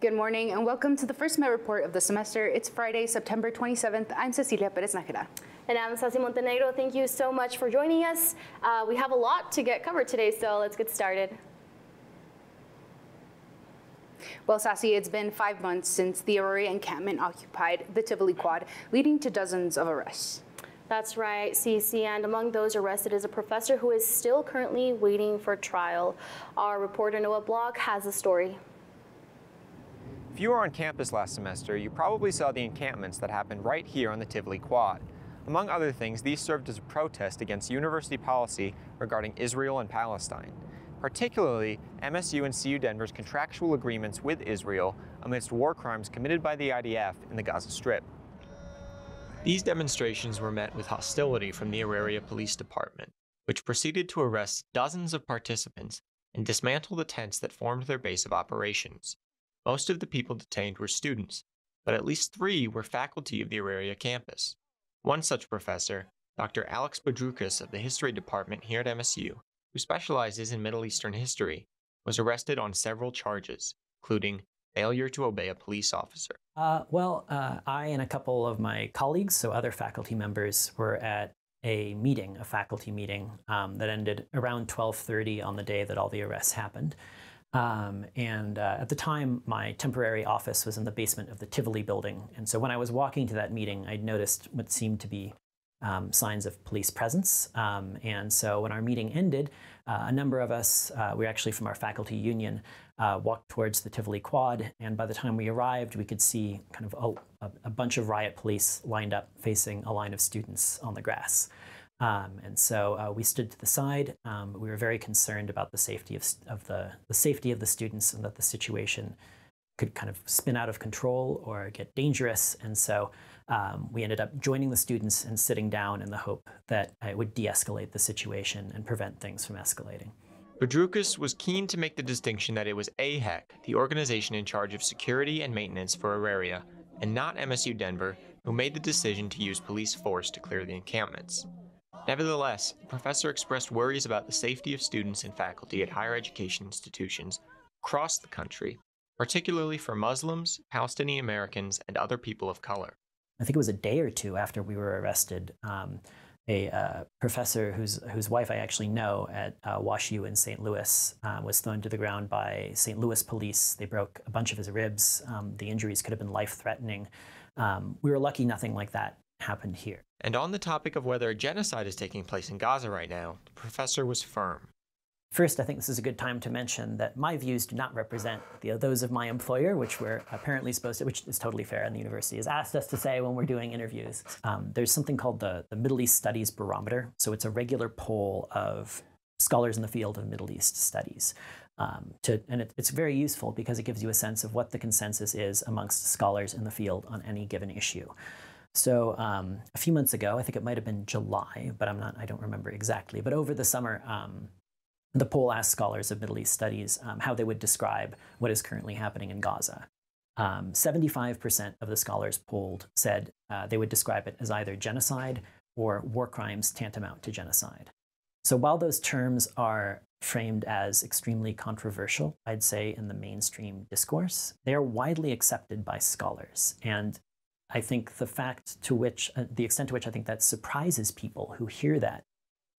Good morning and welcome to the first Met Report of the semester. It's Friday, September 27th. I'm Cecilia Perez-Najera. And I'm Sassy Montenegro. Thank you so much for joining us. We have a lot to get covered today, so let's get started. Well, Sassy, it's been 5 months since the Aurora encampment occupied the Tivoli Quad, leading to dozens of arrests. That's right, Cece, and among those arrested is a professor who is still currently waiting for trial. Our reporter Noah Block has a story. If you were on campus last semester, you probably saw the encampments that happened right here on the Tivoli Quad. Among other things, these served as a protest against university policy regarding Israel and Palestine, particularly MSU and CU Denver's contractual agreements with Israel amidst war crimes committed by the IDF in the Gaza Strip. These demonstrations were met with hostility from the Auraria Police Department, which proceeded to arrest dozens of participants and dismantle the tents that formed their base of operations. Most of the people detained were students, but at least 3 were faculty of the Auraria campus. One such professor, Dr. Alex Badrukas of the History Department here at MSU, who specializes in Middle Eastern history, was arrested on several charges, including failure to obey a police officer. I and a couple of my colleagues, so other faculty members, were at a faculty meeting that ended around 12:30 on the day that all the arrests happened. At the time, my temporary office was in the basement of the Tivoli building. And so when I was walking to that meeting, I'd noticed what seemed to be signs of police presence. And so when our meeting ended, a number of us, we were actually from our faculty union, walked towards the Tivoli Quad. And by the time we arrived, we could see kind of a bunch of riot police lined up facing a line of students on the grass. So we stood to the side. We were very concerned about the safety of the students, and that the situation could kind of spin out of control or get dangerous. And so we ended up joining the students and sitting down in the hope that it would de-escalate the situation and prevent things from escalating. Badrukas was keen to make the distinction that it was AHEC, the organization in charge of security and maintenance for Auraria, and not MSU Denver, who made the decision to use police force to clear the encampments. Nevertheless, the professor expressed worries about the safety of students and faculty at higher education institutions across the country, particularly for Muslims, Palestinian Americans, and other people of color. I think it was a day or two after we were arrested, a professor whose wife I actually know at WashU in St. Louis was thrown to the ground by St. Louis police. They broke a bunch of his ribs. The injuries could have been life-threatening. We were lucky nothing like that happened here. And on the topic of whether a genocide is taking place in Gaza right now, the professor was firm. First, I think this is a good time to mention that my views do not represent those of my employer, which we're apparently supposed to, which is totally fair, and the university has asked us to say when we're doing interviews. There's something called the Middle East Studies Barometer. So it's a regular poll of scholars in the field of Middle East studies. It's very useful because it gives you a sense of what the consensus is amongst scholars in the field on any given issue. So a few months ago, I think it might have been July, but I don't remember exactly. But over the summer, the poll asked scholars of Middle East studies how they would describe what is currently happening in Gaza. 75% of the scholars polled said they would describe it as either genocide or war crimes tantamount to genocide. So while those terms are framed as extremely controversial, I'd say in the mainstream discourse, they are widely accepted by scholars. And I think the extent to which I think that surprises people who hear that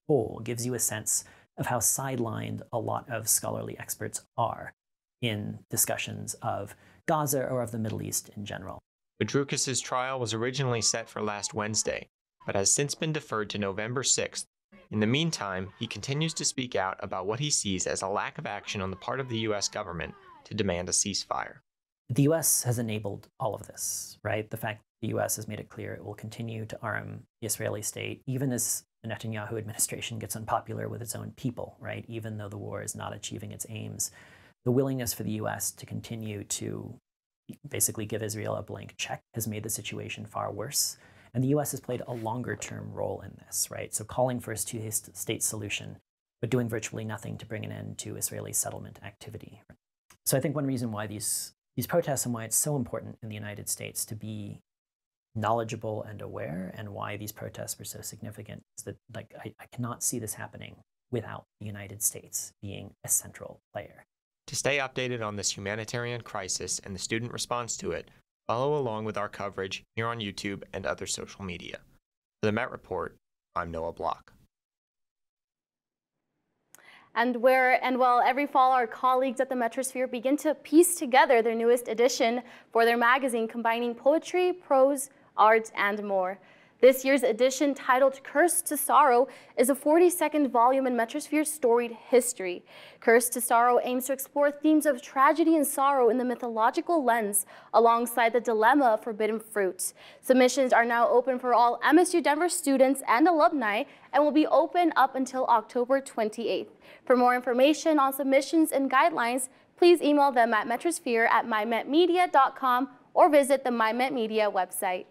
poll gives you a sense of how sidelined a lot of scholarly experts are in discussions of Gaza or of the Middle East in general. Badrukas' trial was originally set for last Wednesday, but has since been deferred to November 6th. In the meantime, he continues to speak out about what he sees as a lack of action on the part of the U.S. government to demand a ceasefire. The U.S. has enabled all of this, right? The fact that the U.S. has made it clear it will continue to arm the Israeli state, even as the Netanyahu administration gets unpopular with its own people, right? Even though the war is not achieving its aims, the willingness for the U.S. to continue to basically give Israel a blank check has made the situation far worse. And the U.S. has played a longer-term role in this, right? So calling for a two-state solution, but doing virtually nothing to bring an end to Israeli settlement activity. So I think one reason why these protests and why it's so important in the United States to be knowledgeable and aware, and why these protests were so significant, is that I cannot see this happening without the United States being a central player. To stay updated on this humanitarian crisis and the student response to it, follow along with our coverage here on YouTube and other social media. For the Met Report, I'm Noah Block. And well, every fall, our colleagues at the Metrosphere begin to piece together their newest edition for their magazine, combining poetry, prose, art, and more. This year's edition, titled Cursed to Sorrow, is a 42nd volume in Metrosphere's storied history. Cursed to Sorrow aims to explore themes of tragedy and sorrow in the mythological lens, alongside the dilemma of forbidden fruit. Submissions are now open for all MSU Denver students and alumni and will be open up until October 28th. For more information on submissions and guidelines, please email them at metrosphere@mymetmedia.com or visit the MyMetMedia website.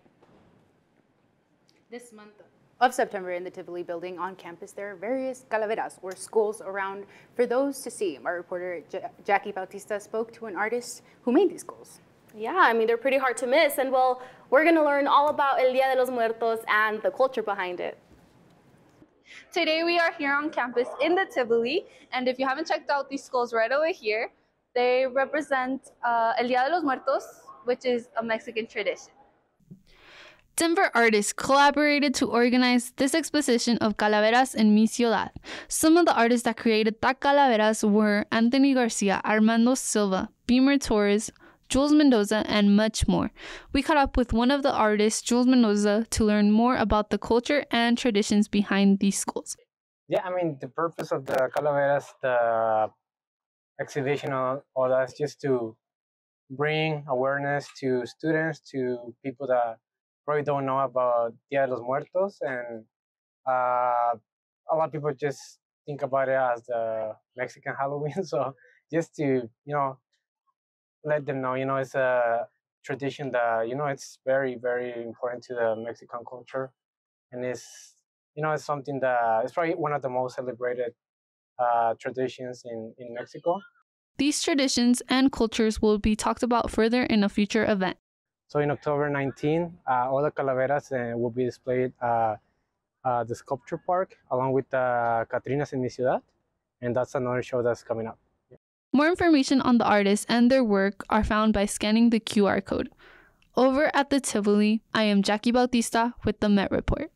This month of September in the Tivoli building on campus, there are various calaveras or skulls around for those to see. Our reporter Jackie Bautista spoke to an artist who made these skulls. Yeah, I mean, they're pretty hard to miss. And well, we're going to learn all about El Día de los Muertos and the culture behind it. Today we are here on campus in the Tivoli, and if you haven't checked out these skulls right over here, they represent El Día de los Muertos, which is a Mexican tradition. Denver artists collaborated to organize this exposition of calaveras in mi ciudad. Some of the artists that created that calaveras were Anthony Garcia, Armando Silva, Beamer Torres, Jules Mendoza, and much more. We caught up with one of the artists, Jules Mendoza, to learn more about the culture and traditions behind these skulls. Yeah, I mean, the purpose of the calaveras, the exhibition, all that is just to bring awareness to students, to people that probably don't know about Dia de los Muertos, and a lot of people just think about it as the Mexican Halloween. So just to, let them know, it's a tradition that, it's very, very important to the Mexican culture. And it's, it's something that it's probably one of the most celebrated traditions in Mexico. These traditions and cultures will be talked about further in a future event. So in October 19, all the calaveras will be displayed at the Sculpture Park, along with the Catrinas en mi ciudad, and that's another show that's coming up. More information on the artists and their work are found by scanning the QR code. Over at the Tivoli, I am Jackie Bautista with the Met Report.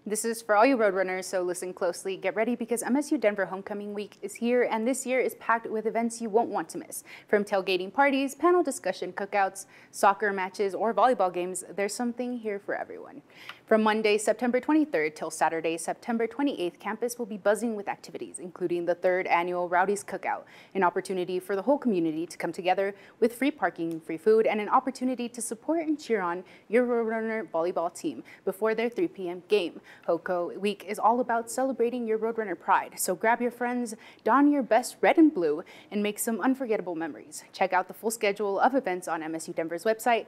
This is for all you Roadrunners, so listen closely. Get ready because MSU Denver Homecoming Week is here, and this year is packed with events you won't want to miss. From tailgating parties, panel discussion, cookouts, soccer matches, or volleyball games, there's something here for everyone. From Monday, September 23rd till Saturday, September 28th, campus will be buzzing with activities, including the 3rd annual Rowdy's Cookout, an opportunity for the whole community to come together with free parking, free food, and an opportunity to support and cheer on your Roadrunner volleyball team before their 3 p.m. game. HOCO Week is all about celebrating your Roadrunner pride, so grab your friends, don your best red and blue, and make some unforgettable memories. Check out the full schedule of events on MSU Denver's website,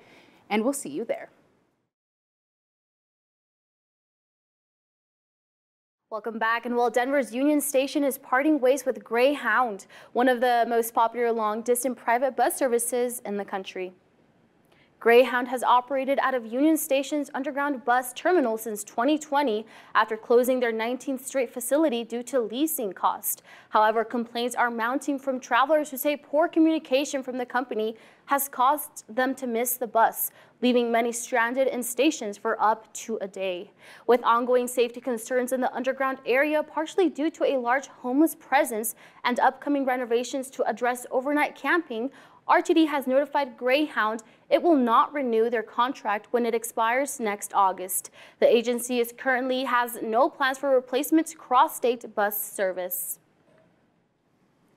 and we'll see you there. Welcome back. And well, Denver's Union Station is parting ways with Greyhound, one of the most popular long-distance private bus services in the country. Greyhound has operated out of Union Station's underground bus terminal since 2020 after closing their 19th Street facility due to leasing cost. However, complaints are mounting from travelers who say poor communication from the company has caused them to miss the bus, leaving many stranded in stations for up to a day. With ongoing safety concerns in the underground area, partially due to a large homeless presence and upcoming renovations to address overnight camping, RTD has notified Greyhound it will not renew their contract when it expires next August. The agency currently has no plans for replacement cross-state bus service.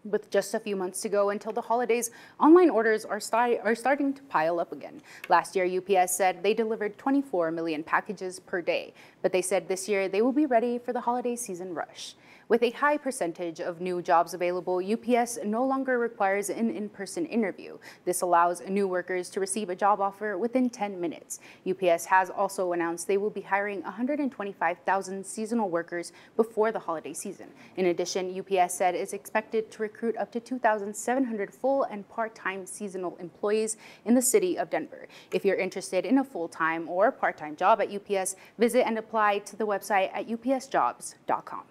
With just a few months to go until the holidays, online orders are starting to pile up again. Last year, UPS said they delivered 24 million packages per day, but they said this year they will be ready for the holiday season rush. With a high percentage of new jobs available, UPS no longer requires an in-person interview. This allows new workers to receive a job offer within 10 minutes. UPS has also announced they will be hiring 125,000 seasonal workers before the holiday season. In addition, UPS said it's expected to recruit up to 2,700 full and part-time seasonal employees in the city of Denver. If you're interested in a full-time or part-time job at UPS, visit and apply to the website at upsjobs.com.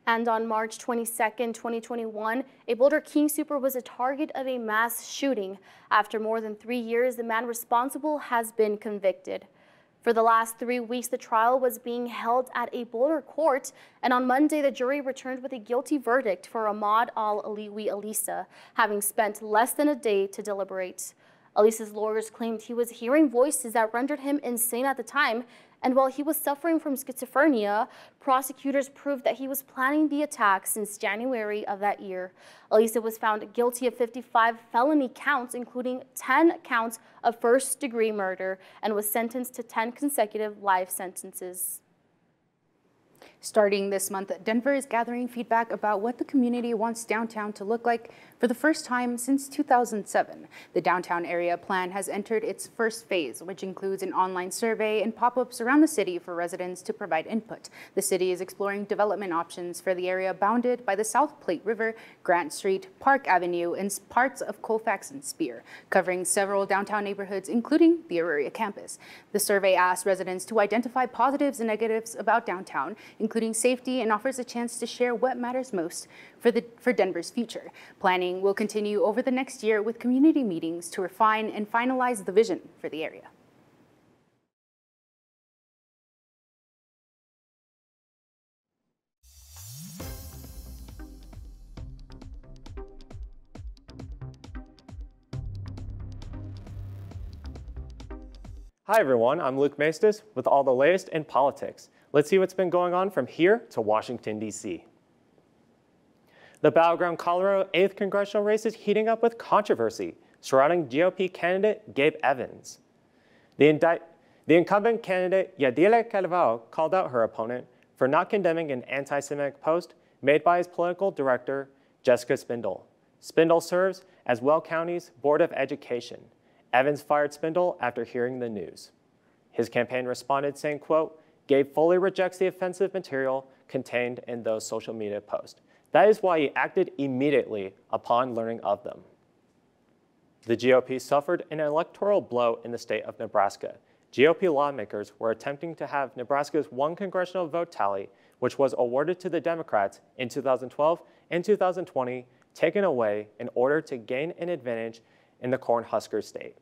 And on March 22nd, 2021, a Boulder King Super was a target of a mass shooting. After more than 3 years, the man responsible has been convicted. For the last 3 weeks, the trial was being held at a Boulder court, and on Monday, the jury returned with a guilty verdict for Ahmad al-Aliwi Alisa, having spent less than a day to deliberate. Alisa's lawyers claimed he was hearing voices that rendered him insane at the time, and while he was suffering from schizophrenia, prosecutors proved that he was planning the attack since January of that year. Alisa was found guilty of 55 felony counts, including 10 counts of first-degree murder, and was sentenced to 10 consecutive life sentences. Starting this month, Denver is gathering feedback about what the community wants downtown to look like for the first time since 2007. The downtown area plan has entered its first phase, which includes an online survey and pop-ups around the city for residents to provide input. The city is exploring development options for the area bounded by the South Platte River, Grant Street, Park Avenue, and parts of Colfax and Spear, covering several downtown neighborhoods, including the Aurora campus. The survey asked residents to identify positives and negatives about downtown, including safety, and offers a chance to share what matters most for Denver's future. Planning will continue over the next year with community meetings to refine and finalize the vision for the area. Hi everyone, I'm Luke Maestas with all the latest in politics. Let's see what's been going on from here to Washington, D.C. The battleground Colorado 8th congressional race is heating up with controversy surrounding GOP candidate Gabe Evans. The incumbent candidate Yadira Carvalho called out her opponent for not condemning an anti-Semitic post made by his political director, Jessica Spindle. Spindle serves as Will County's Board of Education. Evans fired Spindle after hearing the news. His campaign responded saying, quote, "Gabe fully rejects the offensive material contained in those social media posts. That is why he acted immediately upon learning of them." The GOP suffered an electoral blow in the state of Nebraska. GOP lawmakers were attempting to have Nebraska's 1 congressional vote tally, which was awarded to the Democrats in 2012 and 2020, taken away in order to gain an advantage in the Cornhusker state.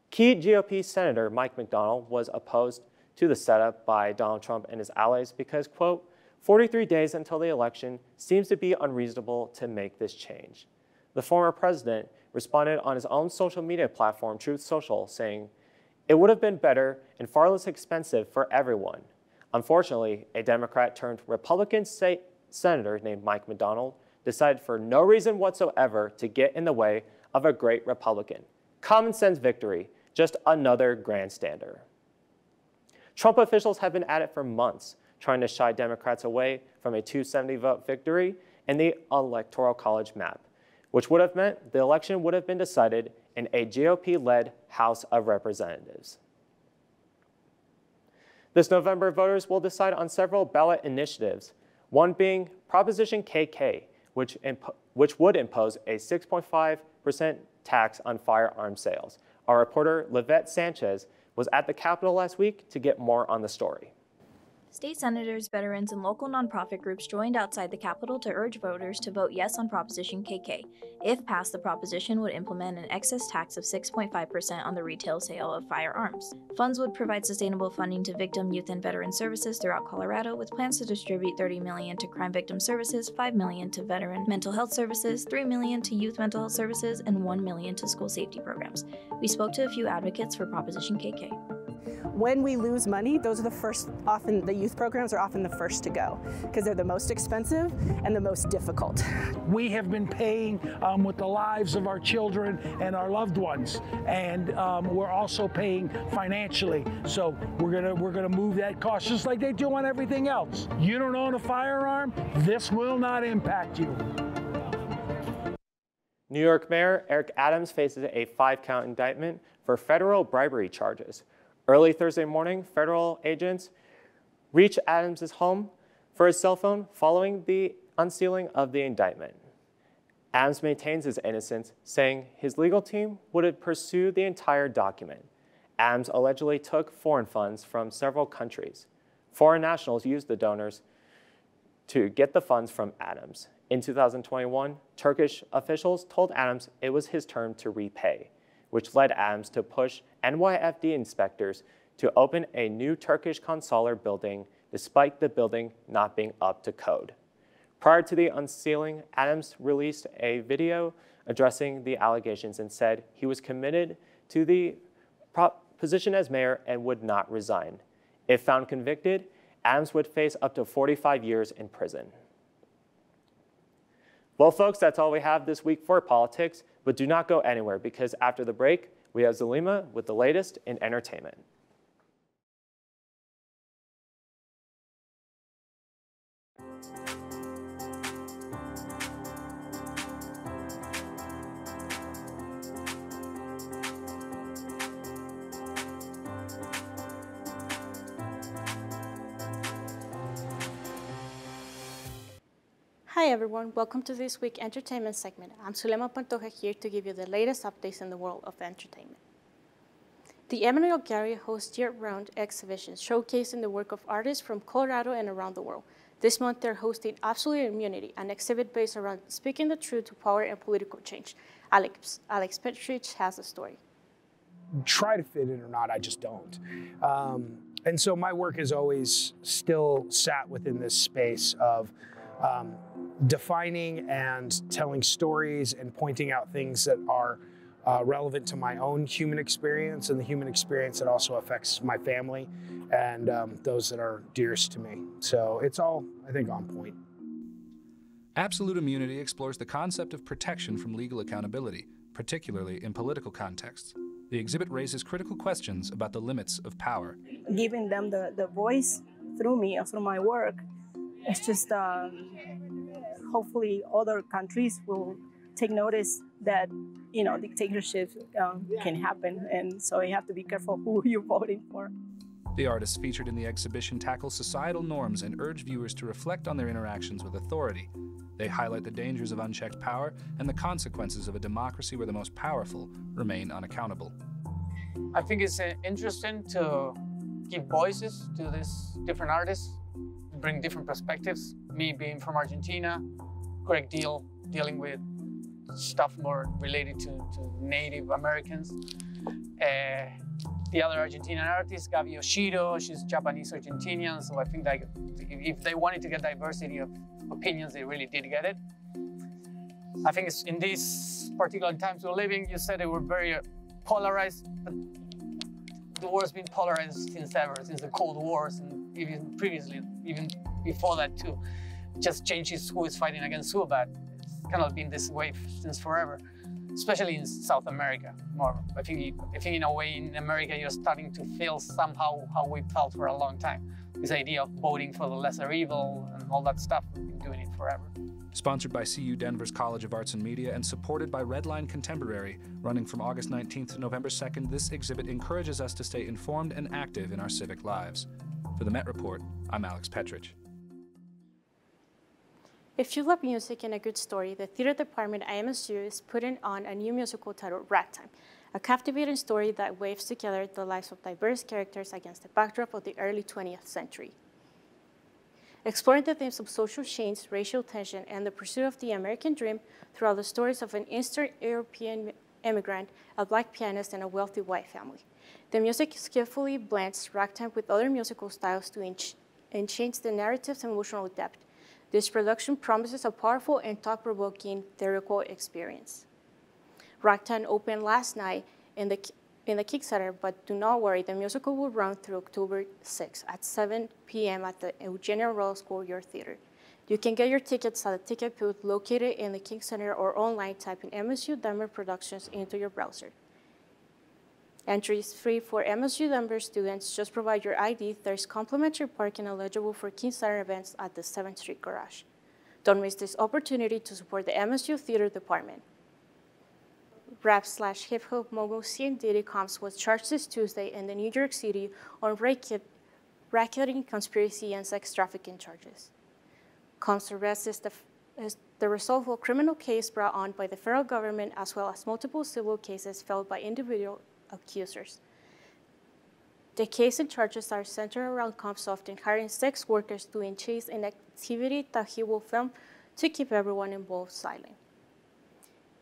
Key GOP Senator Mike McDonald was opposed to the setup by Donald Trump and his allies because, quote, 43 days until the election seems to be unreasonable to make this change. The former president responded on his own social media platform, Truth Social, saying, "It would have been better and far less expensive for everyone." Unfortunately, a Democrat turned Republican state senator named Mike McDonald decided for no reason whatsoever to get in the way of a great Republican. Common sense victory, just another grandstander. Trump officials have been at it for months, trying to shy Democrats away from a 270 vote victory in the Electoral College map, which would have meant the election would have been decided in a GOP-led House of Representatives. This November, voters will decide on several ballot initiatives, one being Proposition KK, which would impose a 6.5% tax on firearm sales. Our reporter, Levette Sanchez, was at the Capitol last week to get more on the story. State senators, veterans, and local nonprofit groups joined outside the Capitol to urge voters to vote yes on Proposition KK. If passed, the proposition would implement an excess tax of 6.5% on the retail sale of firearms. Funds would provide sustainable funding to victim, youth, and veteran services throughout Colorado, with plans to distribute $30 million to crime victim services, $5 million to veteran mental health services, $3 million to youth mental health services, and $1 million to school safety programs. We spoke to a few advocates for Proposition KK. When we lose money, those are the first, often the youth programs are often the first to go because they're the most expensive and the most difficult. We have been paying with the lives of our children and our loved ones, and we're also paying financially. So we're gonna move that cost just like they do on everything else. You don't own a firearm, this will not impact you. New York Mayor Eric Adams faces a 5-count indictment for federal bribery charges. Early Thursday morning, federal agents reached Adams' home for his cell phone following the unsealing of the indictment. Adams maintains his innocence, saying his legal team would pursue the entire document. Adams allegedly took foreign funds from several countries. Foreign nationals used the donors to get the funds from Adams. In 2021, Turkish officials told Adams it was his turn to repay, which led Adams to push NYFD inspectors to open a new Turkish consular building despite the building not being up to code. Prior to the unsealing, Adams released a video addressing the allegations and said he was committed to the position as mayor and would not resign. If found convicted, Adams would face up to 45 years in prison. Well, folks, that's all we have this week for politics, but do not go anywhere because after the break, we have Zulema with the latest in entertainment. Hi everyone, welcome to this week's entertainment segment. I'm Zulema Pantoja here to give you the latest updates in the world of entertainment. The Emanuel Gallery hosts year-round exhibitions showcasing the work of artists from Colorado and around the world. This month they're hosting Absolute Immunity, an exhibit based around speaking the truth to power and political change. Alex Petrich has a story. Try to fit in or not, I just don't. And so my work has always still sat within this space of defining and telling stories and pointing out things that are relevant to my own human experience and the human experience that also affects my family and those that are dearest to me. So it's all, I think, on point. Absolute Immunity explores the concept of protection from legal accountability, particularly in political contexts. The exhibit raises critical questions about the limits of power. Giving them the voice through me or through my work, it's just hopefully other countries will take notice that, you know, dictatorships can happen, and so you have to be careful who you're voting for. The artists featured in the exhibition tackle societal norms and urge viewers to reflect on their interactions with authority. They highlight the dangers of unchecked power and the consequences of a democracy where the most powerful remain unaccountable. I think it's interesting to give voices to these different artists, bring different perspectives. Me being from Argentina, great deal dealing with stuff more related to Native Americans. The other Argentinian artist, Gabi Oshiro, she's Japanese-Argentinian, so I think that if they wanted to get diversity of opinions, they really did get it. I think it's in these particular times we're living, you said they were very polarized, but the war's been polarized since ever, since the Cold Wars, and even previously, even before that too. Just changes who is fighting against who, but it's kind of been this way since forever, especially in South America more. I think in a way in America you're starting to feel somehow how we felt for a long time. This idea of voting for the lesser evil and all that stuff, we've been doing it forever. Sponsored by CU Denver's College of Arts and Media and supported by Redline Contemporary, running from August 19th to November 2nd, this exhibit encourages us to stay informed and active in our civic lives. For the Met Report, I'm Alex Petrich. If you love music and a good story, the theater department at MSU is putting on a new musical titled Ragtime, a captivating story that waves together the lives of diverse characters against the backdrop of the early 20th century. Exploring the themes of social change, racial tension, and the pursuit of the American dream throughout the stories of an Eastern European immigrant, a Black pianist, and a wealthy white family. The music skillfully blends ragtime with other musical styles to enhance the narrative's emotional depth. This production promises a powerful and thought-provoking theatrical experience. Ragtime opened last night in the Kickstarter, but do not worry, the musical will run through October 6th at 7 p.m. at the Eugenia Royal Schoolyard Theater. You can get your tickets at the ticket booth located in the Kickstarter or online, typing MSU Denver Productions into your browser. Entry is free for MSU Denver students. Just provide your ID. There's complimentary parking eligible for Kickstarter events at the 7th Street Garage. Don't miss this opportunity to support the MSU Theater Department. Rap/hip-hop mogul Diddy Combs was charged this Tuesday in New York City on racketing, conspiracy, and sex trafficking charges. Combs' arrest is the result of a criminal case brought on by the federal government, as well as multiple civil cases filed by individual accusers. The case and charges are centered around Comps often hiring sex workers to chase an activity that he will film to keep everyone involved silent.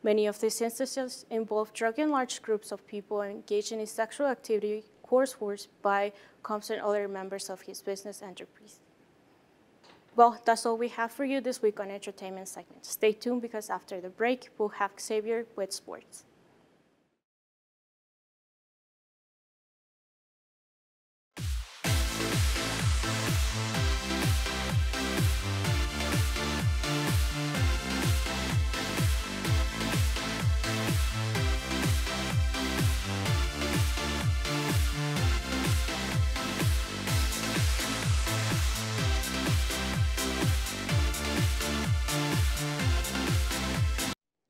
Many of these instances involve drugging large groups of people engaging in sexual activity coerced by Comps and other members of his business enterprise. Well, that's all we have for you this week on Entertainment segment. Stay tuned because after the break, we'll have Xavier with sports.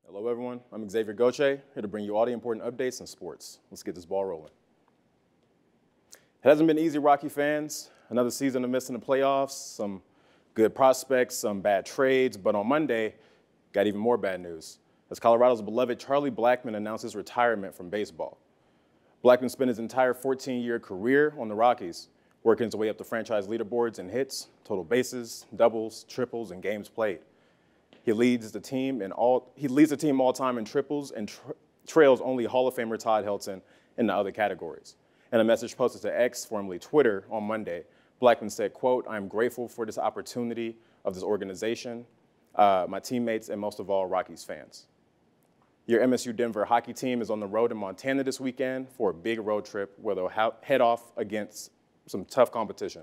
Hello everyone, I'm Xavier Gauthier, here to bring you all the important updates in sports. Let's get this ball rolling. It hasn't been easy, Rocky fans. Another season of missing the playoffs, some good prospects, some bad trades, but on Monday, got even more bad news, as Colorado's beloved Charlie Blackmon announced his retirement from baseball. Blackmon spent his entire 14-year career on the Rockies, working his way up the franchise leaderboards in hits, total bases, doubles, triples, and games played. He leads the team all-time in triples and trails only Hall of Famer Todd Helton in the other categories. In a message posted to X, formerly Twitter, on Monday, Blackmon said, quote, "I'm grateful for this opportunity of this organization, my teammates, and most of all, Rockies fans." Your MSU Denver hockey team is on the road in Montana this weekend for a big road trip where they'll head off against some tough competition.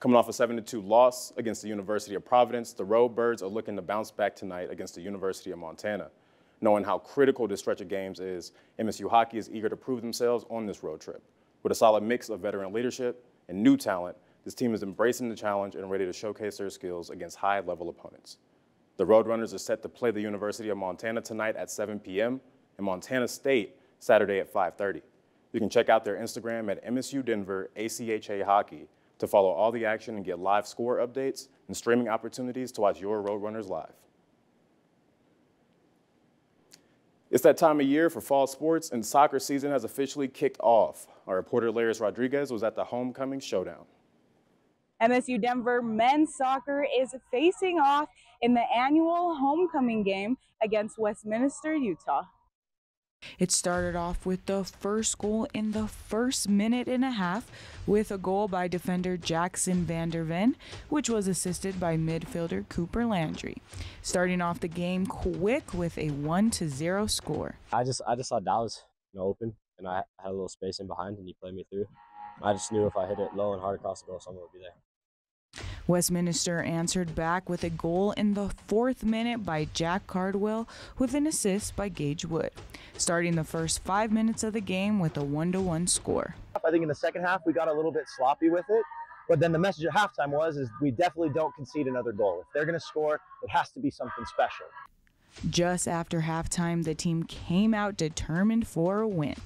Coming off a 7-2 loss against the University of Providence, the Road Birds are looking to bounce back tonight against the University of Montana. Knowing how critical this stretch of games is, MSU hockey is eager to prove themselves on this road trip. With a solid mix of veteran leadership and new talent, this team is embracing the challenge and ready to showcase their skills against high-level opponents. The Roadrunners are set to play the University of Montana tonight at 7 p.m. and Montana State Saturday at 5:30. You can check out their Instagram at MSU Denver ACHA Hockey to follow all the action and get live score updates and streaming opportunities to watch your Roadrunners live. It's that time of year for fall sports, and soccer season has officially kicked off. Our reporter Laryss Rodriguez was at the homecoming showdown. MSU Denver men's soccer is facing off in the annual homecoming game against Westminster, Utah. It started off with the first goal in the first minute and a half with a goal by defender Jackson Vanderven, which was assisted by midfielder Cooper Landry. Starting off the game quick with a 1-0 score. I just saw Dallas open, and I had a little space in behind, and he played me through. I just knew if I hit it low and hard across the goal, someone would be there. Westminster answered back with a goal in the 4th minute by Jack Cardwell with an assist by Gage Wood, starting the first 5 minutes of the game with a 1-1 score. I think in the second half we got a little bit sloppy with it, but then the message at halftime was we definitely don't concede another goal. If they're going to score, it has to be something special. Just after halftime, the team came out determined for a win,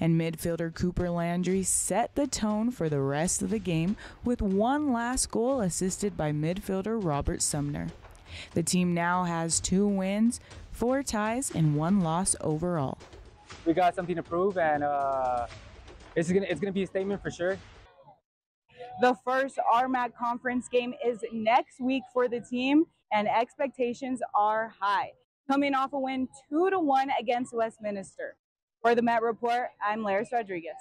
and midfielder Cooper Landry set the tone for the rest of the game with one last goal assisted by midfielder Robert Sumner. The team now has 2 wins, 4 ties, and 1 loss overall. We got something to prove, and it's gonna be a statement for sure. The first RMAC conference game is next week for the team, and expectations are high. Coming off a win 2-1 against Westminster. For the Met Report, I'm Laryss Rodriguez.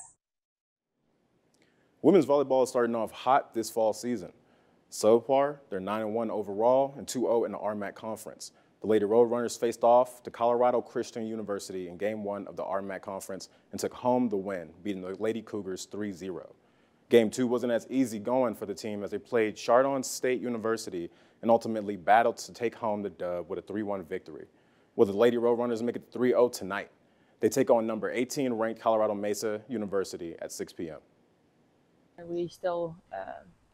Women's volleyball is starting off hot this fall season. So far, they're 9-1 overall and 2-0 in the RMAC conference. The Lady Roadrunners faced off to Colorado Christian University in Game 1 of the RMAC conference and took home the win, beating the Lady Cougars 3-0. Game 2 wasn't as easy going for the team as they played Chardon State University and ultimately battled to take home the dub with a 3-1 victory. Will the Lady Roadrunners make it 3-0 tonight? They take on number 18 ranked Colorado Mesa University at 6 p.m. We still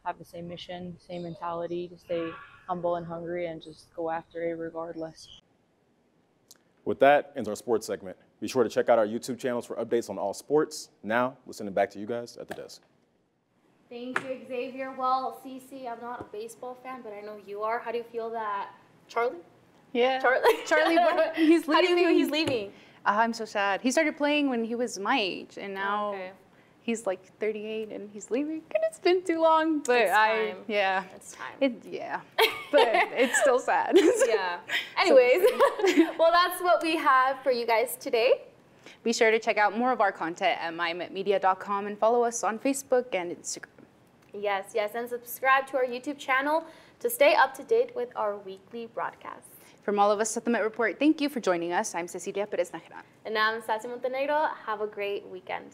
have the same mission, same mentality to stay humble and hungry and just go after it regardless. With that ends our sports segment. Be sure to check out our YouTube channels for updates on all sports. Now, we'll send it back to you guys at the desk. Thank you, Xavier. Well, Cece, I'm not a baseball fan, but I know you are. How do you feel that Charlie? Yeah. Charlie, he's leaving. How do you feel he's leaving? I'm so sad. He started playing when he was my age, and now he's like 38 and he's leaving, and it's been too long. But It's time. yeah, It's time. But it's still sad. Yeah. Anyways, well, that's what we have for you guys today. Be sure to check out more of our content at mymetmedia.com and follow us on Facebook and Instagram. Yes, and subscribe to our YouTube channel to stay up to date with our weekly broadcasts. From all of us at the Met Report, thank you for joining us. I'm Cecilia Perez-Najera. And I'm Sassy Montenegro. Have a great weekend.